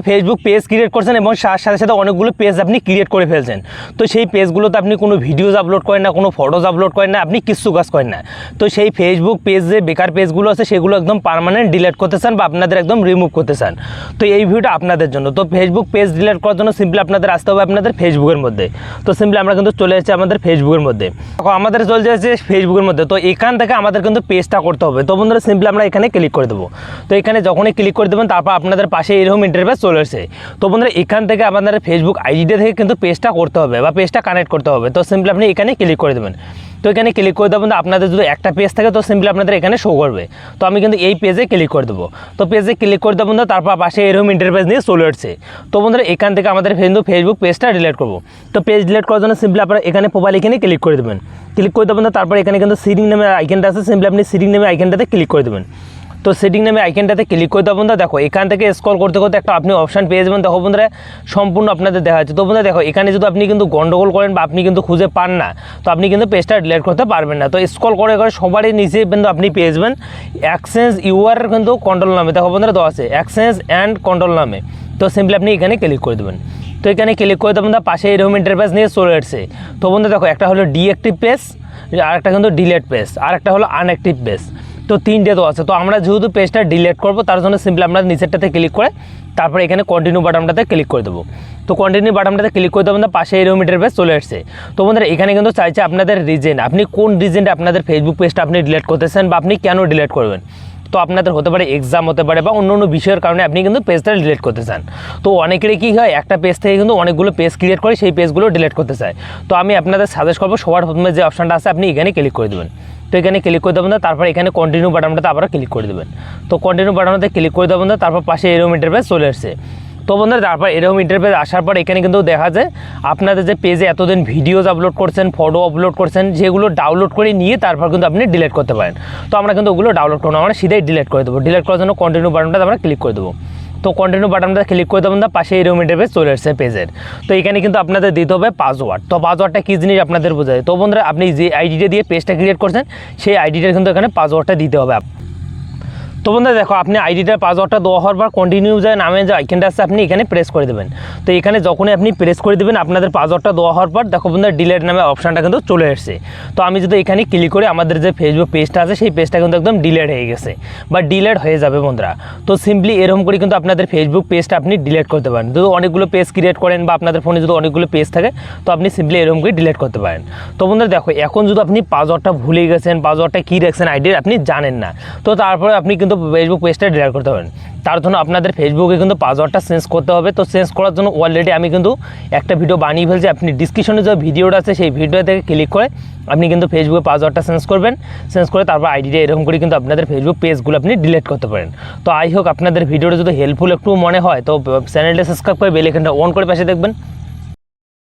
Facebook page create করছেন এবং সাথে সাথে অনেকগুলো পেজ আপনি ক্রিয়েট করে ফেলছেন। তো সেই পেজগুলোতে আপনি কোনো ভিডিওস আপলোড করেন না, কোনো ফটোস আপলোড করেন না, আপনি কিচ্ছু কাজ করেন না। তো সেই ফেসবুক পেজ যে বেকার পেজগুলো আছে সেগুলো একদম পার্মানেন্ট ডিলিট করতে চান বা আপনাদের একদম রিমুভ করতে চান। তো এই ভিডিওটা আপনাদের জন্য। তো ফেসবুক পেজ ডিলিট করার জন্য সিম্পলি আপনাদের আসতে হবে আপনাদের ফেসবুকের মধ্যে। তো সিম্পলি আমরা কিন্তু চলে এসেছি আমাদের ফেসবুকের মধ্যে। আমাদের চলে যাচ্ছে ফেসবুকের মধ্যে। তো এখান থেকে আমাদের কিন্তু পেজটা করতে হবে। তো বন্ধুরা সিম্পলি আমরা এখানে ক্লিক করে দেবো। তো এখানে যখনই ক্লিক করে দেবেন তারপর আপনাদের পাশে এরকম ইন্টারফেস চলে আসে। তো বন্ধুরা এখান থেকে আপনাদের ফেসবুক আইডিটা থেকে কিন্তু পেজটা করতে হবে বা পেজটা কানেক্ট করতে হবে। তো সিম্পলি আপনি এখানে ক্লিক করে দেবেন। তো এখানে ক্লিক করে দেবেন, আপনাদের যদি একটা পেজ থাকে তো সিম্পলি আপনাদের এখানে শো করবে। তো আমি কিন্তু এই পেজে ক্লিক করে দেবো। তো পেজে ক্লিক করে দেবো, তারপর পাশে এরকম ইন্টারফেস নিয়ে চলে আসছে। তো বন্ধুরা এখান থেকে আমাদের ফেসবুক পেজটা ডিলিট করবো। তো পেজ ডিলিট করার জন্য সিম্পলি আপনারা এখানে প্রোফাইল এখানে ক্লিক করে দেবেন। ক্লিক করে দেবেন, তারপর এখানে কিন্তু সেটিং নামে আইকনটা আছে, সিম্পলি আপনি সেটিং নামে আইকনটাতে ক্লিক করে দেবেন। তো সেটিং নামে আইকনটাতে ক্লিক করে দেবো। বন্ধুরা দেখো এখান থেকে স্ক্রল করতে করতে একটা আপনি অপশান পেয়ে যাবেন। দেখো বন্ধুরা সম্পূর্ণ আপনাদের দেখা যাচ্ছে। তো বন্ধুরা দেখো এখানে যদি আপনি কিন্তু গন্ডগোল করেন বা আপনি কিন্তু খুঁজে পান না, তো আপনি কিন্তু পেজটা ডিলিট করতে পারবেন না। তো স্ক্রল করে করে সবারই নিচে কিন্তু আপনি পেয়ে যাবেন এক্সচেঞ্জ ইউআর কিন্তু কন্ট্রোল নামে। দেখো বন্ধুরা দেওয়া আছে এক্সচেঞ্জ অ্যান্ড কন্ট্রোল নামে। তো সিম্পলি আপনি এখানে ক্লিক করে দেবেন। তো এখানে ক্লিক করে দেবেন, পাশে এরকম ইন্টারফেস নিয়ে চলে আসছে। তো বন্ধুরা দেখো একটা হলো ডিঅ্যাক্টিভ পেজ, আর একটা কিন্তু ডিলিট পেজ, আর একটা হলো আনঅ্যাক্টিভ পেজ। তো তিনটে তো আছে। তো আমরা যেহেতু পেজটা ডিলিট করবো তার জন্য সিম্পলি আমরা নিচেরটাতে ক্লিক করে তারপরে এখানে কন্টিনিউ বাটনটাতে ক্লিক করে দেবো। তো কন্টিনিউ বাটনটাতে ক্লিক করে দেবেন, পাশে এরকম ইন্টারফেস চলে আসছে। তো বন্ধুরা এখানে কিন্তু চাইছে আপনাদের রিজন, আপনি কোন রিজনে আপনাদের ফেসবুক পেজটা আপনি ডিলিট করতেছেন বা আপনি কেন ডিলিট করবেন। তো আপনাদের হতে পারে এক্সাম হতে পারে বা অন্য অন্য বিষয়ের কারণে আপনি কিন্তু পেজটা ডিলিট করতে চান। তো অনেকেরই কী হয় একটা পেজ থেকে কিন্তু অনেকগুলো পেজ ক্রিয়েট করে সেই পেজগুলো ডিলিট করতে চায়। তো আমি আপনাদের সাজেস্ট করবো সবার প্রথমে যে অপশানটা আছে আপনি এখানে ক্লিক করে দেবেন। তো এখানে ক্লিক করে দেবেন, তারপর এখানে কন্টিনিউ বাটনটাতে আবার ক্লিক করে দেবেন। তো কন্টিনিউ বাটনটাতে ক্লিক করে দেবেন, তারপর পাশে এরকম ইন্টারফেস চলে আসছে। তো বন্ধুরা তারপর এরকম ইন্টারফেস আসার পর এখানে কিন্তু দেখা যায় আপনাদের যে পেজে এতদিন ভিডিওস আপলোড করছেন, ফটো আপলোড করছেন, যেগুলো ডাউনলোড করে নিয়ে তারপর কিন্তু আপনি ডিলিট করতে পারেন। তো আমরা কিন্তু ওগুলো ডাউনলোড করবো, আমরা সিধাই ডিলিট করে দেবো। ডিলিট করার জন্য কন্টিনিউ বাটনটাতে আমরা ক্লিক করে দেবো। তো কন্টিনিউ বাটনটা ক্লিক করে দেবেন, পাশে এরকম ইন্টারফেস চলে আসছে পেজের। তো এখানে কিন্তু আপনাদের দিতে হবে পাসওয়ার্ড। তো পাসওয়ার্ডটা কী জিনিস আপনাদের বোঝায়। তো বন্ধুরা আপনি যে আইডিটা দিয়ে পেজটা ক্রিয়েট করছেন সেই আইডিটার কিন্তু এখানে পাসওয়ার্ডটা দিতে হবে। তো বন্ধুরা দেখো আপনি আইডিটার পাসওয়ার্ডটা দেওয়া হওয়ার পর কন্টিনিউ যে নামে যে আইকনটা আছে আপনি এখানে প্রেস করে দেবেন। তো এখানে যখনই আপনি প্রেস করে দেবেন আপনাদের পাসওয়ার্ডটা দেওয়া হওয়ার পর দেখো বন্ধুরা ডিলিট নামে অপশানটা কিন্তু চলে এসেছে। তো আমি যদি এখানে ক্লিক করে আমাদের যে ফেসবুক পেজটা আছে সেই পেজটা কিন্তু একদম ডিলিট হয়ে গেছে বা ডিলিট হয়ে যাবে বন্ধুরা। তো সিম্পলি এরকম করে কিন্তু আপনাদের ফেসবুক পেজটা আপনি ডিলিট করতে পারেন। যদি অনেকগুলো পেজ ক্রিয়েট করেন বা আপনাদের ফোনে যদি অনেকগুলো পেজ থাকে তো আপনি সিম্পলি এরকম করে ডিলিট করতে পারেন। তো বন্ধুরা দেখো এখন যদি আপনি পাসওয়ার্ডটা ভুলে গেছেন, পাসওয়ার্ডটা কী রাখছেন আইডির আপনি জানেন না, তো তারপরে আপনি কিন্তু ফেসবুক পেজটা ডিলিট করতে পারেন। তার জন্য আপনাদের ফেসবুকে কিন্তু পাসওয়ার্ডটা চেঞ্জ করতে হবে। তো চেঞ্জ করার জন্য অলরেডি আমি কিন্তু একটা ভিডিও বানিয়ে ফেলছি, আপনি ডিসক্রিপশনে যে ভিডিওটা আছে সেই ভিডিও থেকে ক্লিক করে আপনি কিন্তু ফেসবুকে পাসওয়ার্ডটা চেঞ্জ করবেন। চেঞ্জ করে তারপর আইডিটা এরকম করে কিন্তু আপনাদের ফেসবুক পেজগুলো আপনি ডিলিট করতে পারেন। তো আই হোক আপনাদের ভিডিওটা যদি হেল্পফুল একটু মনে হয় তো চ্যানেলটা সাবস্ক্রাইব করে বেল আইকনটা অন করে পাশে দেখবেন।